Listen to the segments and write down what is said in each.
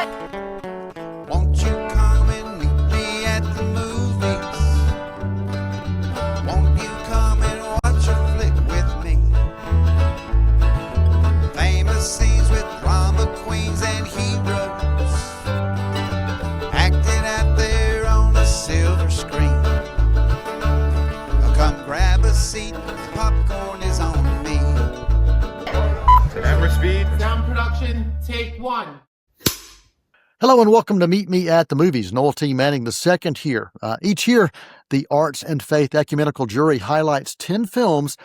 Won't you come and meet me at the movies? Won't you come and watch a flick with me? Famous scenes with drama queens and heroes acting out there on a silver screen. Come grab a seat, the popcorn is on me. Camera speed. Sound production, take one. Hello and welcome to Meet Me at the Movies. Noel T. Manning II here. Each year, the Arts and Faith Ecumenical Jury highlights 10 films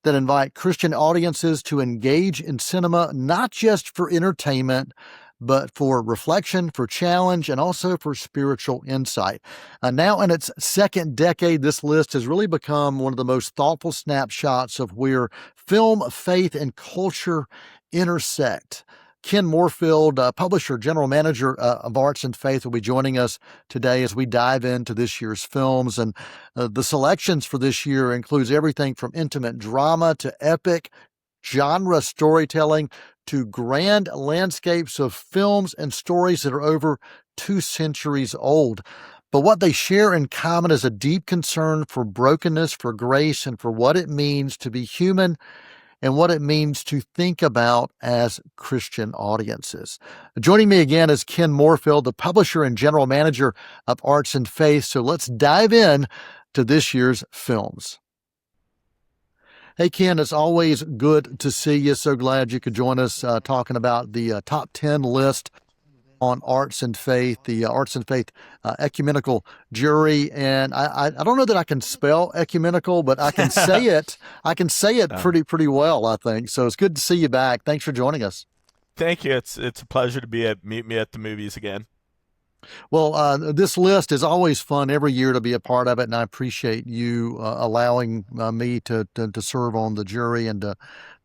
that invite Christian audiences to engage in cinema, not just for entertainment, but for reflection, for challenge, and also for spiritual insight. Now in its second decade, this list has really become one of the most thoughtful snapshots of where film, faith, and culture intersect. Ken Moorfield, publisher, general manager of Arts and Faith, will be joining us today as we dive into this year's films. And the selections for this year includes everything from intimate drama to epic genre storytelling to grand landscapes of films and stories that are over 2 centuries old. But what they share in common is a deep concern for brokenness, for grace, and for what it means to be human and what it means to think about as Christian audiences. Joining me again is Ken Moorfield, the publisher and general manager of Arts and Faith. So let's dive in to this year's films. Hey, Ken, it's always good to see you. So glad you could join us talking about the top 10 list on Arts and Faith, the Arts and Faith Ecumenical Jury. And I don't know that I can spell ecumenical, but I can say it. I can say it pretty well, I think. So it's good to see you back. Thanks for joining us. Thank you. It's a pleasure to meet me at the movies again. Well, this list is always fun every year to be a part of it, and I appreciate you allowing me to serve on the jury and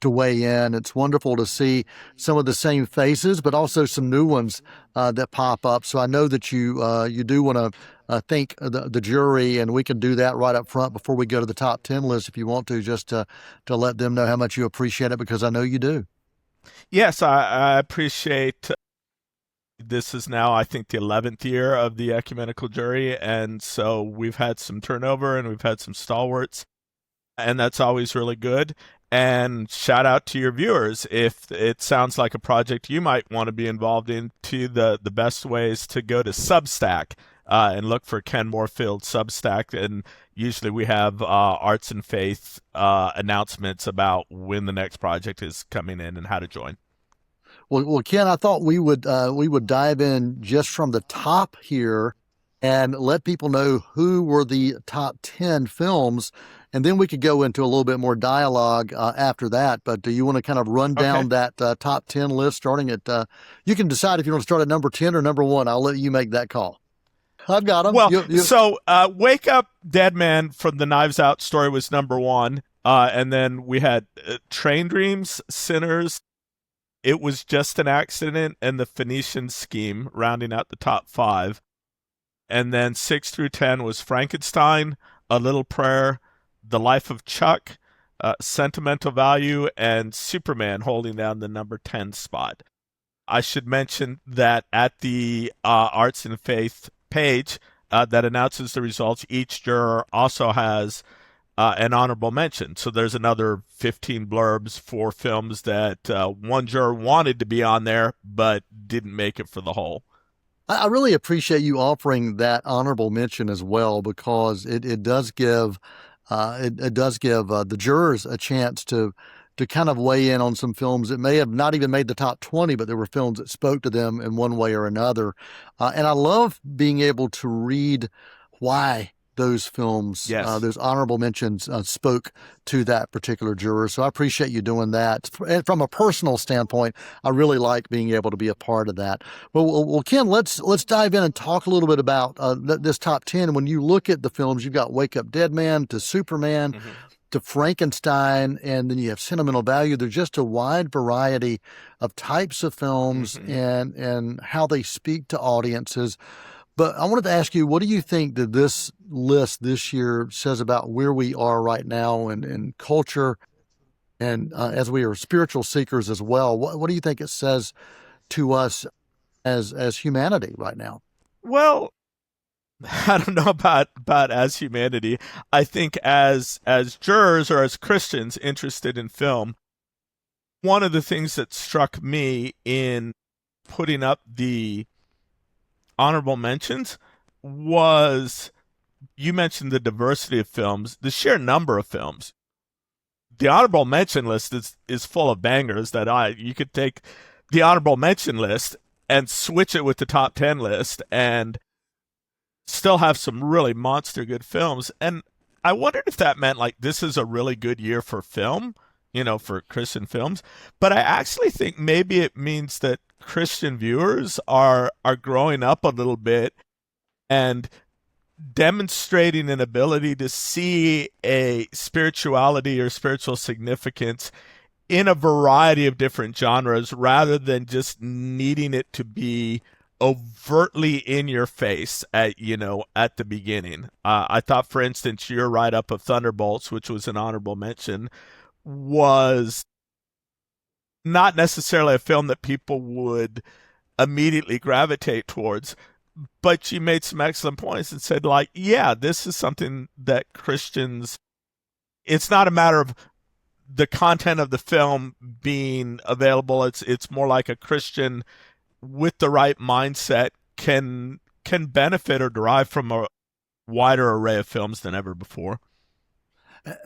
to weigh in. It's wonderful to see some of the same faces, but also some new ones that pop up. So I know that you do want to thank the jury, and we can do that right up front before we go to the top 10 list if you want to, just to let them know how much you appreciate it, because I know you do. Yes, I appreciate. This is now, I think, the 11th year of the ecumenical jury, and so we've had some turnover and we've had some stalwarts, and that's always really good. And shout out to your viewers. If it sounds like a project you might want to be involved in, the best ways to go to Substack and look for Ken Moorfield Substack, and usually we have Arts and Faith announcements about when the next project is coming in and how to join. Well, Ken, I thought we would dive in just from the top here and let people know who were the top 10 films, and then we could go into a little bit more dialogue after that. But do you want to kind of run down that top 10 list, starting at, you can decide if you want to start at number 10 or number 1. I'll let you make that call. I've got them. Well, so Wake Up Dead Man from the Knives Out story was number 1. And then we had Train Dreams, Sinners, It Was Just an Accident, and The Phoenician Scheme, rounding out the top 5. And then 6 through 10 was Frankenstein, A Little Prayer, The Life of Chuck, Sentimental Value, and Superman, holding down the number 10 spot. I should mention that at the Arts and Faith page that announces the results, each juror also has an honorable mention. So there's another 15 blurbs for films that one juror wanted to be on there but didn't make it for the whole. I really appreciate you offering that honorable mention as well, because it does give the jurors a chance to kind of weigh in on some films that may have not even made the top 20, but there were films that spoke to them in one way or another. And I love being able to read why those films, those honorable mentions spoke to that particular juror. So I appreciate you doing that. And from a personal standpoint, I really like being able to be a part of that. Well, Ken, let's dive in and talk a little bit about this top 10. When you look at the films, you've got Wake Up Dead Man to Superman, to Frankenstein, and then you have Sentimental Value. There's just a wide variety of types of films and how they speak to audiences. But I wanted to ask you, what do you think that this list this year says about where we are right now in culture, and as we are spiritual seekers as well? What do you think it says to us as humanity right now? Well, I don't know about as humanity. I think as jurors or as Christians interested in film, one of the things that struck me in putting up the honorable mentions was, you mentioned the diversity of films, the sheer number of films. The honorable mention list is full of bangers that you could take the honorable mention list and switch it with the top 10 list and still have some really monster good films. And I wondered if that meant like this is a really good year for film, for Christian films. But I actually think maybe it means that Christian viewers are growing up a little bit and demonstrating an ability to see a spirituality or spiritual significance in a variety of different genres rather than just needing it to be overtly in your face at the beginning. I thought, for instance, your write-up of Thunderbolts, which was an honorable mention, was not necessarily a film that people would immediately gravitate towards, but you made some excellent points and said, like, yeah, this is something that Christians, it's not a matter of the content of the film being available. It's more like a Christian with the right mindset can benefit or derive from a wider array of films than ever before.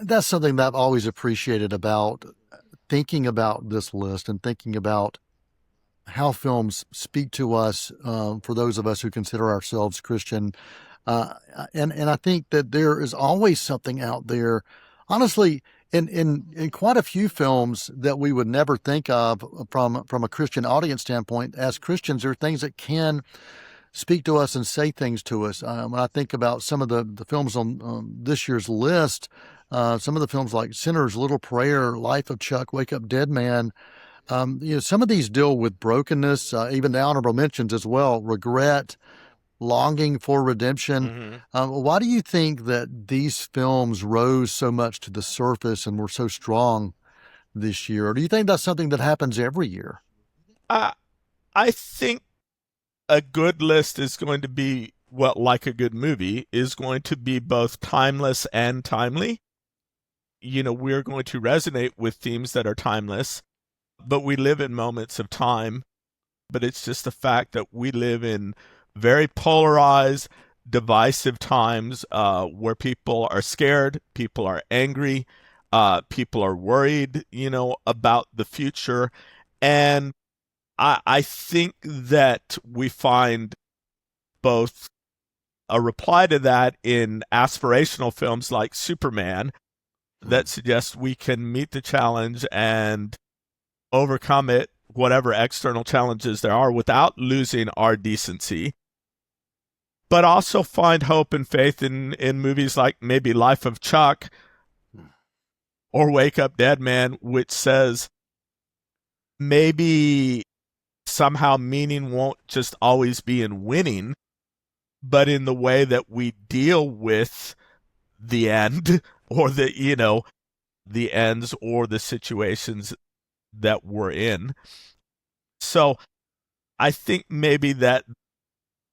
That's something that I've always appreciated about thinking about this list and thinking about how films speak to us, for those of us who consider ourselves Christian. And I think that there is always something out there, honestly, in quite a few films that we would never think of from a Christian audience standpoint. As Christians, there are things that can speak to us and say things to us. When I think about some of the films on this year's list, some of the films like Sinners, Little Prayer, Life of Chuck, Wake Up Dead Man, some of these deal with brokenness, even the honorable mentions as well, regret, longing for redemption. Mm-hmm. Why do you think that these films rose so much to the surface and were so strong this year? Or do you think that's something that happens every year? I think a good list is going to be, well, like a good movie, is going to be both timeless and timely. We're going to resonate with themes that are timeless, but we live in moments of time. But it's just the fact that we live in very polarized, divisive times where people are scared, people are angry, people are worried, about the future. And I think that we find both a reply to that in aspirational films like Superman that suggest we can meet the challenge and overcome it, whatever external challenges there are, without losing our decency. But also find hope and faith in movies like maybe Life of Chuck or Wake Up Dead Man, which says maybe somehow meaning won't just always be in winning, but in the way that we deal with the end or the ends or the situations that we're in. So I think maybe that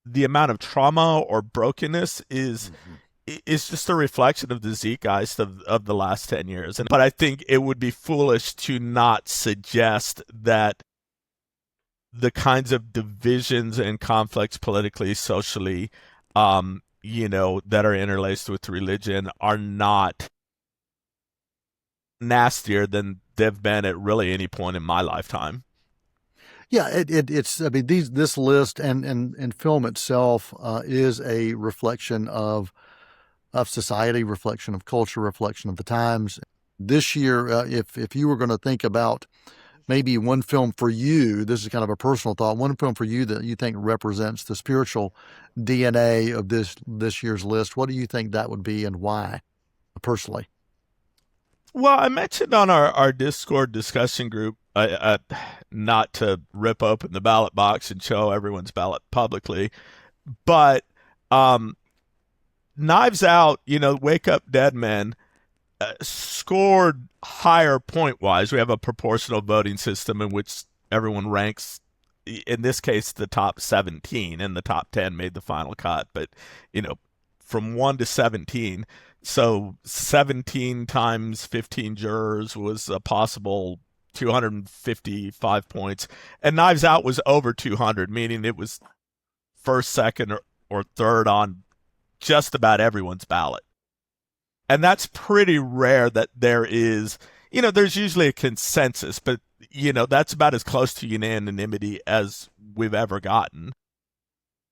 the amount of trauma or brokenness is just a reflection of the zeitgeist of the last 10 years. But I think it would be foolish to not suggest that the kinds of divisions and conflicts politically, socially, that are interlaced with religion are not nastier than they've been at really any point in my lifetime. Yeah, it's. I mean, this list and film itself is a reflection of society, reflection of culture, reflection of the times. This year, if you were going to think about maybe one film for you, this is kind of a personal thought, one film for you that you think represents the spiritual DNA of this year's list, what do you think that would be and why, personally? Well, I mentioned on our Discord discussion group, not to rip open the ballot box and show everyone's ballot publicly, but Knives Out, Wake Up Dead Men, scored higher point-wise. We have a proportional voting system in which everyone ranks in this case, the top 17, and the top 10 made the final cut. But, from 1 to 17, so 17 times 15 jurors was a possible 255 points. And Knives Out was over 200, meaning it was first, second, or third on just about everyone's ballot. And that's pretty rare that there is, there's usually a consensus, but, that's about as close to unanimity as we've ever gotten.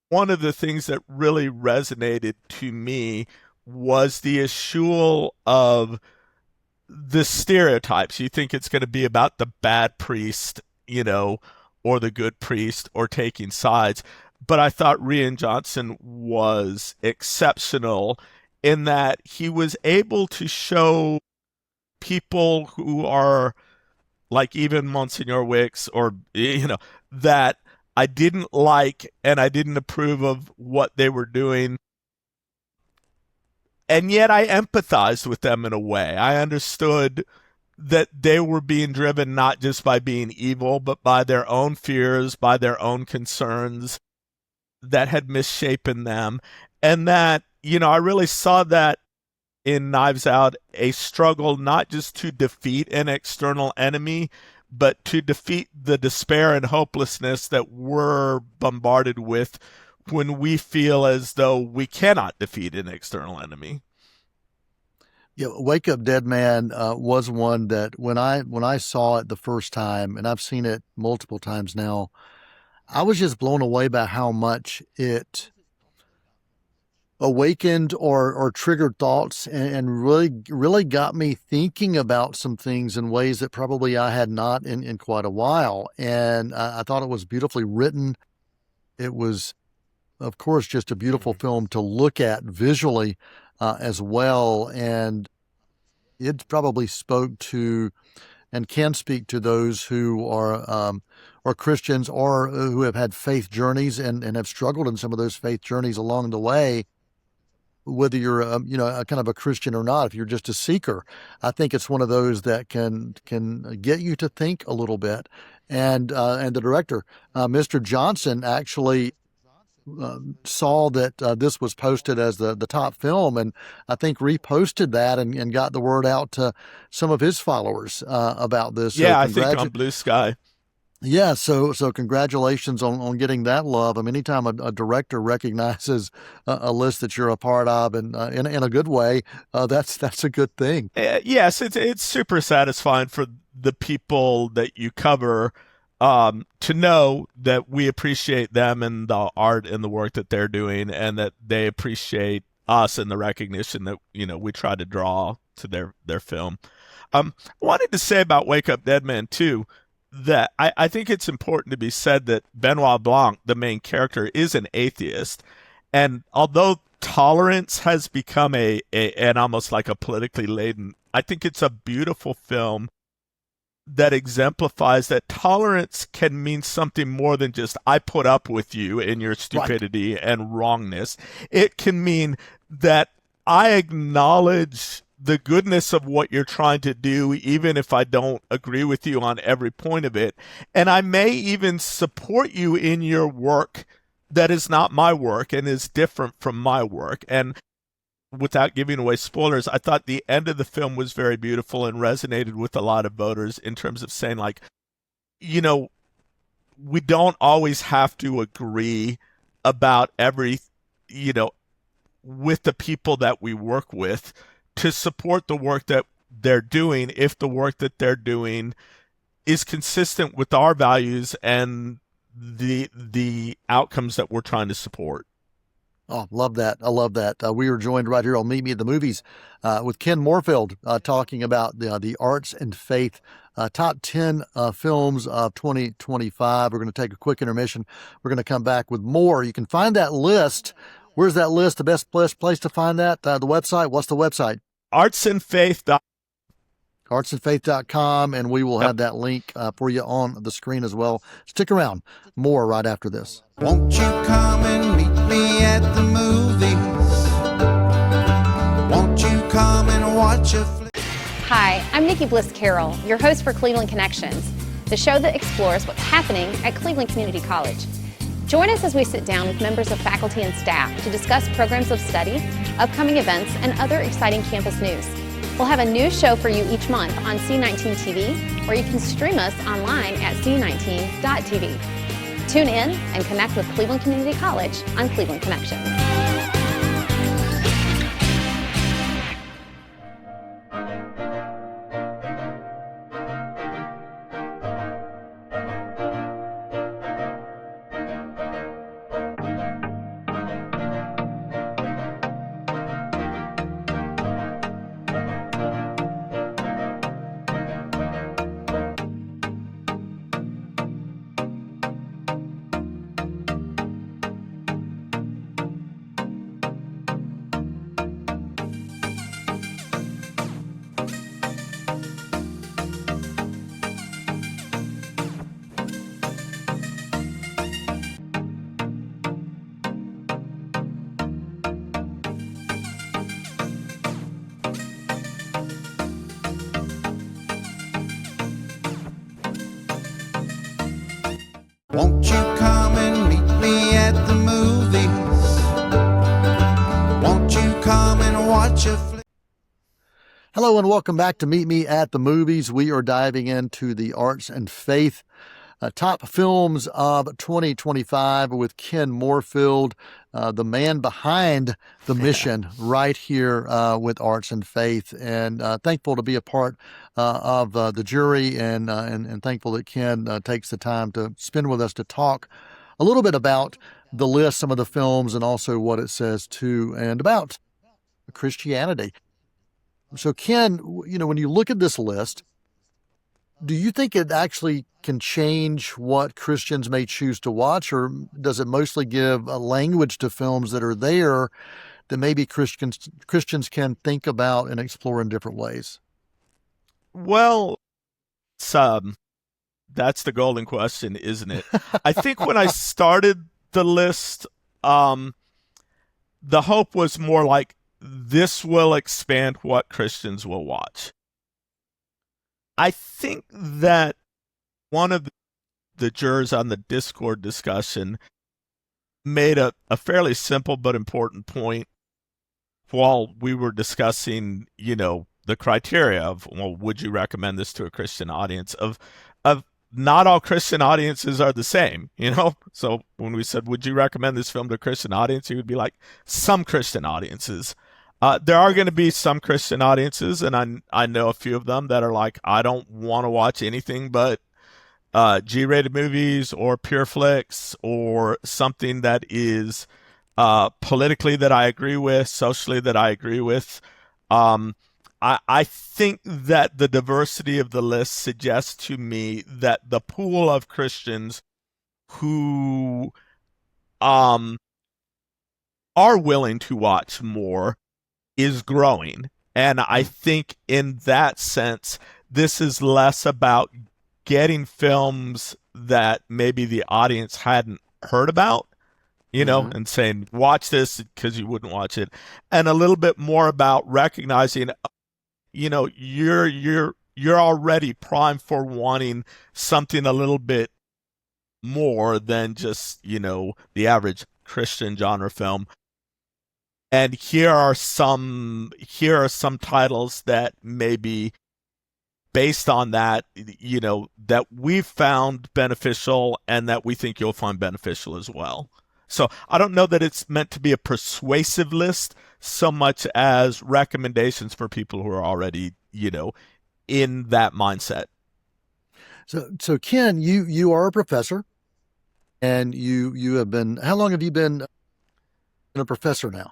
One of the things that really resonated to me was the eschewal of the stereotypes. You think it's going to be about the bad priest, or the good priest, or taking sides. But I thought Rian Johnson was exceptional in that he was able to show people who are like even Monsignor Wicks, or, that I didn't like and I didn't approve of what they were doing. And yet I empathized with them in a way. I understood that they were being driven not just by being evil, but by their own fears, by their own concerns that had misshapen them. And that, I really saw that in Knives Out, a struggle not just to defeat an external enemy, but to defeat the despair and hopelessness that we're bombarded with when we feel as though we cannot defeat an external enemy. Yeah, Wake Up Dead Man was one that when I saw it the first time, and I've seen it multiple times now, I was just blown away by how much it awakened or triggered thoughts and really got me thinking about some things in ways that probably I had not in quite a while. And I thought it was beautifully written. It was, of course, just a beautiful film to look at visually as well. And it probably spoke to and can speak to those who are Christians or who have had faith journeys and have struggled in some of those faith journeys along the way. Whether you're a kind of a Christian or not, if you're just a seeker, I think it's one of those that can get you to think a little bit. And the director, Mr. Johnson, actually saw that this was posted as the top film, and I think reposted that and got the word out to some of his followers about this. Yeah, I think on Blue Sky. Yeah, so congratulations on getting that love. I mean, anytime a director recognizes a list that you're a part of, and in a good way, that's a good thing. Yes, it's super satisfying for the people that you cover to know that we appreciate them and the art and the work that they're doing, and that they appreciate us and the recognition that we try to draw to their film. I wanted to say about Wake Up Dead Man too, that I think it's important to be said that Benoit Blanc, the main character, is an atheist. And although tolerance has become an almost like a politically laden, I think it's a beautiful film that exemplifies that tolerance can mean something more than just I put up with you in your stupidity and wrongness. It can mean that I acknowledge the goodness of what you're trying to do, even if I don't agree with you on every point of it. And I may even support you in your work that is not my work and is different from my work. And without giving away spoilers, I thought the end of the film was very beautiful and resonated with a lot of voters in terms of saying, like, we don't always have to agree about every, with the people that we work with, to support the work that they're doing if the work that they're doing is consistent with our values and the outcomes that we're trying to support. Oh, love that. I love that. We were joined right here on Meet Me at the Movies with Ken Moorfield talking about the Arts and Faith top 10 films of 2025. We're going to take a quick intermission. We're going to come back with more. You can find that list. Where's that list? The best place to find that? The website? What's the website? artsandfaith.com, and we will have that link for you on the screen as well. Stick around. More right after this. Won't you come and meet me at the movies? Won't you come and watch a flick? Hi, I'm Nikki Bliss Carroll, your host for Cleveland Connections. the show that explores what's happening at Cleveland Community College. Join us as we sit down with members of faculty and staff to discuss programs of study, upcoming events, and other exciting campus news. We'll have a new show for you each month on C19 TV, or you can stream us online at c19.tv. Tune in and connect with Cleveland Community College on Cleveland Connection. Won't you come and meet me at the movies? Won't you come and watch a flick? Hello and welcome back to Meet Me at the Movies. We are diving into the arts and faith top films of 2025 with Ken Moorfield, the man behind the mission right here with Arts and Faith. And thankful to be a part of the jury and thankful that Ken takes the time to spend with us to talk a little bit about the list, some of the films, and also what it says too, and about Christianity. So Ken, when you look at this list, do you think it actually can change what Christians may choose to watch, or does it mostly give a language to films that are there that maybe Christians can think about and explore in different ways? Well, that's the golden question, isn't it? I think when I started the list, the hope was more like this will expand what Christians will watch. I think that one of the jurors on the Discord discussion made a fairly simple but important point while we were discussing, the criteria of, well, would you recommend this to a Christian audience? Of not all Christian audiences are the same, So when we said, would you recommend this film to a Christian audience? He would be like, some Christian audiences. There are going to be some Christian audiences, and I know a few of them that are like, I don't want to watch anything but G-rated movies or pure flicks or something that is politically that I agree with, socially that I agree with. I think that the diversity of the list suggests to me that the pool of Christians who are willing to watch more is growing. And I think in that sense, this is less about getting films that maybe the audience hadn't heard about, and saying, watch this because you wouldn't watch it. And a little bit more about recognizing, you're already primed for wanting something a little bit more than just, the average Christian genre film. And here are some titles that maybe based on that, that we've found beneficial and that we think you'll find beneficial as well. So I don't know that it's meant to be a persuasive list so much as recommendations for people who are already, in that mindset. So Ken, you are a professor, and you have been, how long have you been a professor now?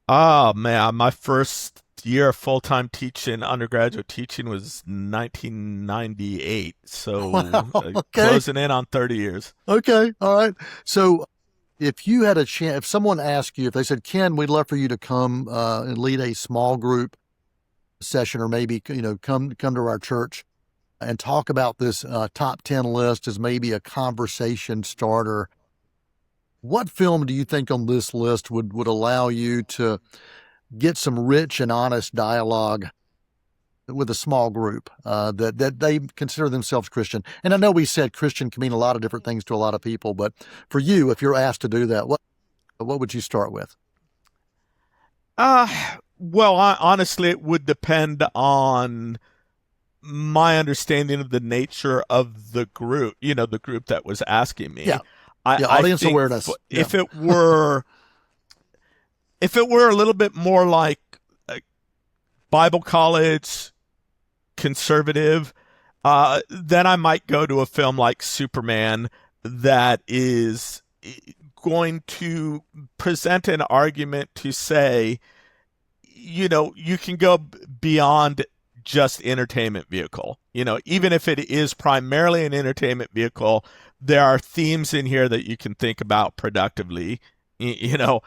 Oh, man, my first year of full-time teaching, undergraduate teaching, was 1998. So Wow, okay. Closing in on 30 years. Okay, all right. So if you had a chance, if someone asked you, if they said, Ken, we'd love for you to come and lead a small group session, or maybe, come to our church and talk about this top 10 list as maybe a conversation starter, what film do you think on this list would allow you to get some rich and honest dialogue with a small group that they consider themselves Christian. And I know we said Christian can mean a lot of different things to a lot of people, but for you, if you're asked to do that, what would you start with? Well, honestly, it would depend on my understanding of the nature of the group, the group that was asking me. Yeah. I Audience think awareness. If it were a little bit more like Bible college, conservative, then I might go to a film like Superman that is going to present an argument to say, you can go beyond just entertainment vehicle. Even if it is primarily an entertainment vehicle, there are themes in here that you can think about productively, and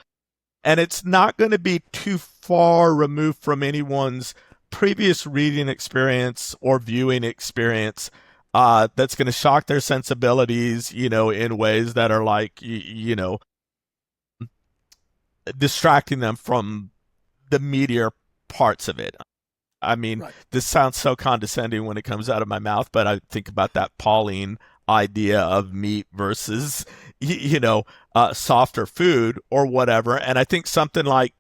it's not going to be too far removed from anyone's previous reading experience or viewing experience that's going to shock their sensibilities, in ways that are like, distracting them from the meatier parts of it. I mean, right. This sounds so condescending when it comes out of my mouth, but I think about that Pauline idea of meat versus, softer food or whatever. And I think something like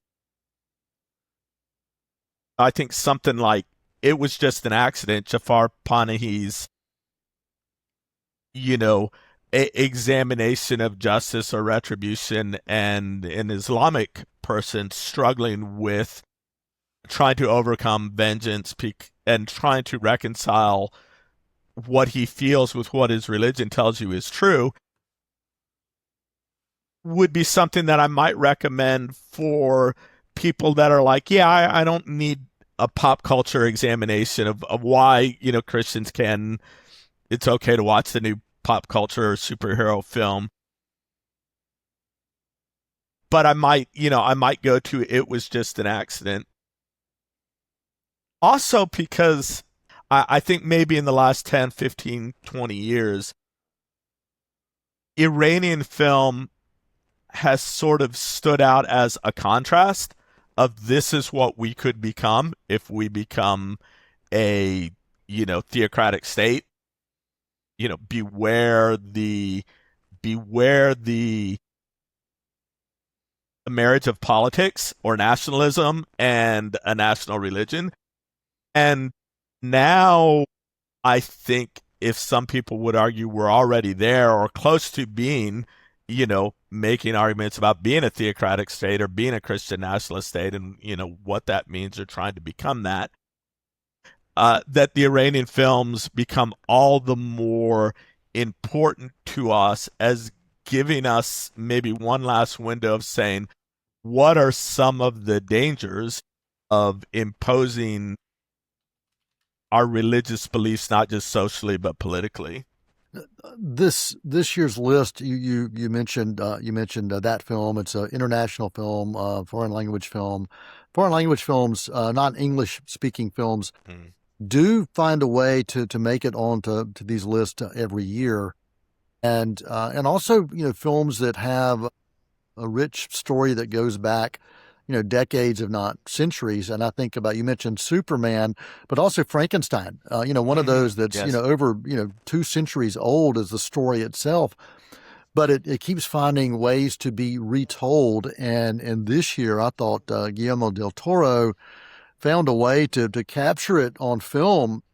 It Was Just an Accident, Jafar Panahi's, examination of justice or retribution, and an Islamic person struggling with trying to overcome vengeance and trying to reconcile what he feels with what his religion tells you is true, would be something that I might recommend for people that are like, I don't need a pop culture examination of why, Christians it's okay to watch the new pop culture or superhero film. But I might go to It Was Just an Accident. Also because I think maybe in the last 10, 15, 20 years, Iranian film has sort of stood out as a contrast of this is what we could become if we become a, theocratic state. Beware the marriage of politics or nationalism and a national religion. And now I think if some people would argue we're already there or close to being, making arguments about being a theocratic state or being a Christian nationalist state and, what that means or trying to become that, that the Iranian films become all the more important to us as giving us maybe one last window of saying, what are some of the dangers of imposing our religious beliefs, not just socially, but politically? This year's list, you mentioned that film. It's an international film, foreign language film. Foreign language films, not English speaking films, do find a way to make it onto these lists every year, and also films that have a rich story that goes back decades, if not centuries. And I think about, you mentioned Superman, but also Frankenstein, one of those that's, yes, over, 2 centuries old is the story itself, but it keeps finding ways to be retold. And this year, I thought Guillermo del Toro found a way to capture it on film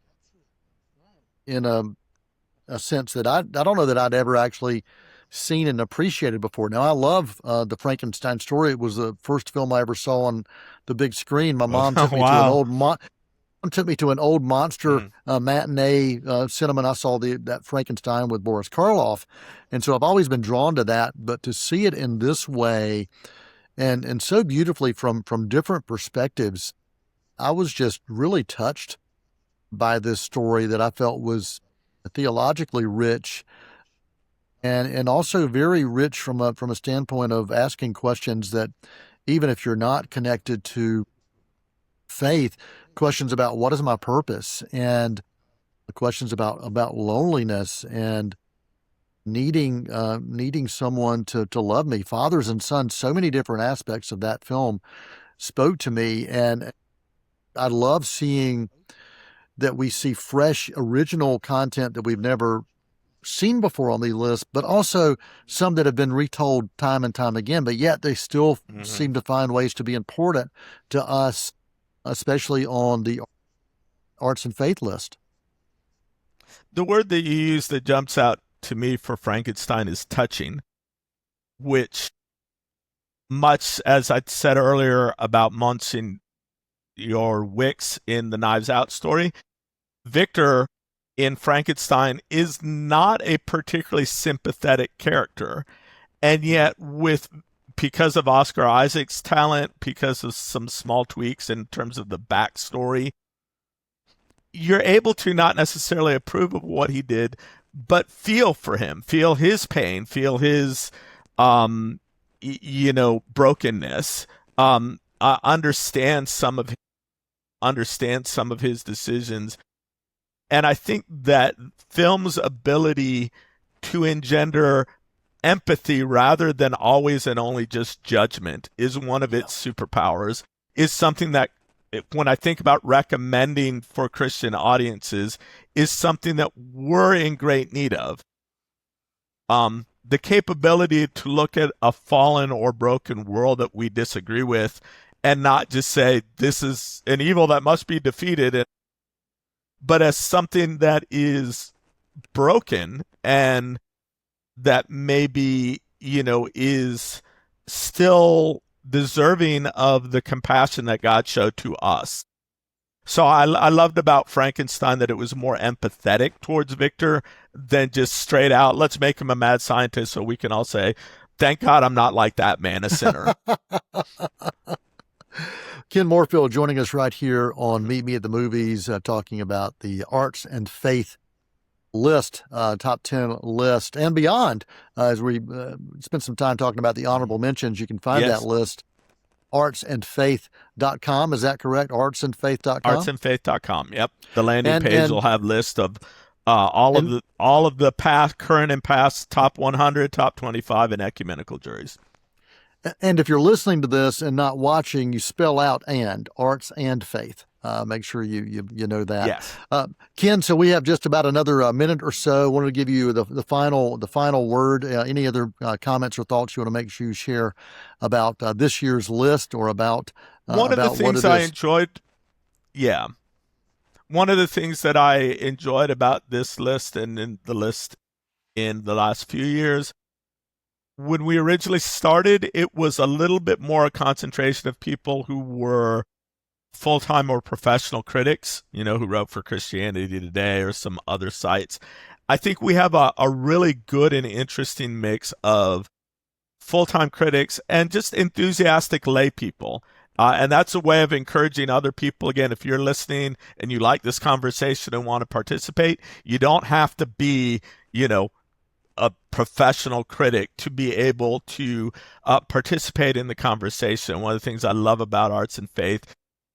in a sense that I don't know that I'd ever actually seen and appreciated before. Now, I love the Frankenstein story. It was the first film I ever saw on the big screen. My mom took me to an old monster matinee cinema, and I saw that Frankenstein with Boris Karloff. And so I've always been drawn to that, but to see it in this way and so beautifully from different perspectives, I was just really touched by this story that I felt was theologically rich, and also very rich from a standpoint of asking questions that, even if you're not connected to faith, questions about what is my purpose, and questions about loneliness and needing someone to love me, fathers and sons. So many different aspects of that film spoke to me, and I love seeing that we see fresh, original content that we've never seen before on the list, but also some that have been retold time and time again, but yet they still seem to find ways to be important to us, especially on the arts and faith list. The word that you use that jumps out to me for Frankenstein is touching, which, much as I said earlier about Monsignor Wicks in the Knives Out story, Victor in Frankenstein is not a particularly sympathetic character. And yet, because of Oscar Isaac's talent, because of some small tweaks in terms of the backstory, you're able to not necessarily approve of what he did, but feel for him, feel his pain, feel his, brokenness, understand some of his decisions. And I think that film's ability to engender empathy rather than always and only just judgment is one of its superpowers, is something that, when I think about recommending for Christian audiences, is something that we're in great need of. The capability to look at a fallen or broken world that we disagree with and not just say, this is an evil that must be defeated, but as something that is broken and that maybe, is still deserving of the compassion that God showed to us. So I loved about Frankenstein that it was more empathetic towards Victor than just straight out, let's make him a mad scientist so we can all say, thank God I'm not like that man, a sinner. Ken Moorfield joining us right here on Meet Me at the Movies, talking about the arts and faith list, top 10 list and beyond. As we spent some time talking about the honorable mentions, you can find that list, artsandfaith.com. Is that correct? Artsandfaith.com? Artsandfaith.com. Yep. The landing page will have list of all of the past, current and past top 100, top 25, and ecumenical juries. And if you're listening to this and not watching, you spell out arts and faith. Make sure you know that. Yes. Ken, so we have just about another minute or so. I wanted to give you the final word. Any other comments or thoughts you want to make sure you share about this year's list or about one of the things I enjoyed? Yeah. One of the things that I enjoyed about this list and in the list in the last few years, when we originally started, it was a little bit more a concentration of people who were full-time or professional critics, who wrote for Christianity Today or some other sites. I think we have a really good and interesting mix of full-time critics and just enthusiastic lay people. And that's a way of encouraging other people. Again, if you're listening and you like this conversation and want to participate, you don't have to be, a professional critic to be able to participate in the conversation. One of the things I love about Arts and Faith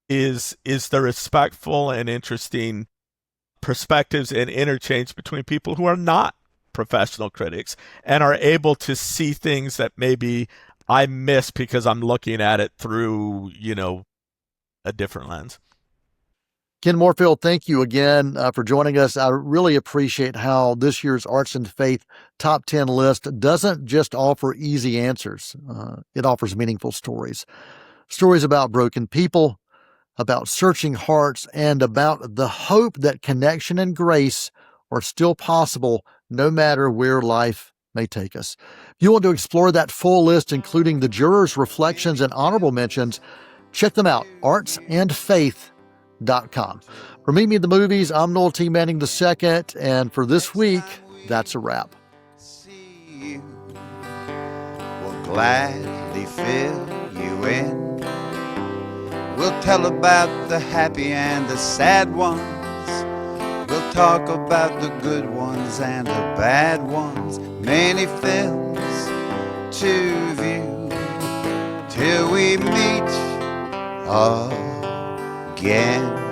is the respectful and interesting perspectives and interchange between people who are not professional critics and are able to see things that maybe I miss because I'm looking at it through, a different lens. Ken Moorfield, thank you again for joining us. I really appreciate how this year's Arts and Faith top 10 list doesn't just offer easy answers. It offers meaningful stories. Stories about broken people, about searching hearts, and about the hope that connection and grace are still possible no matter where life may take us. If you want to explore that full list, including the jurors' reflections and honorable mentions, check them out, artsandfaith.com. For Meet Me at the Movies, I'm Noel T. Manning II, and for this week, that's a wrap. See you will gladly fill you in. We'll tell about the happy and the sad ones. We'll talk about the good ones and the bad ones. Many films to view till we meet again.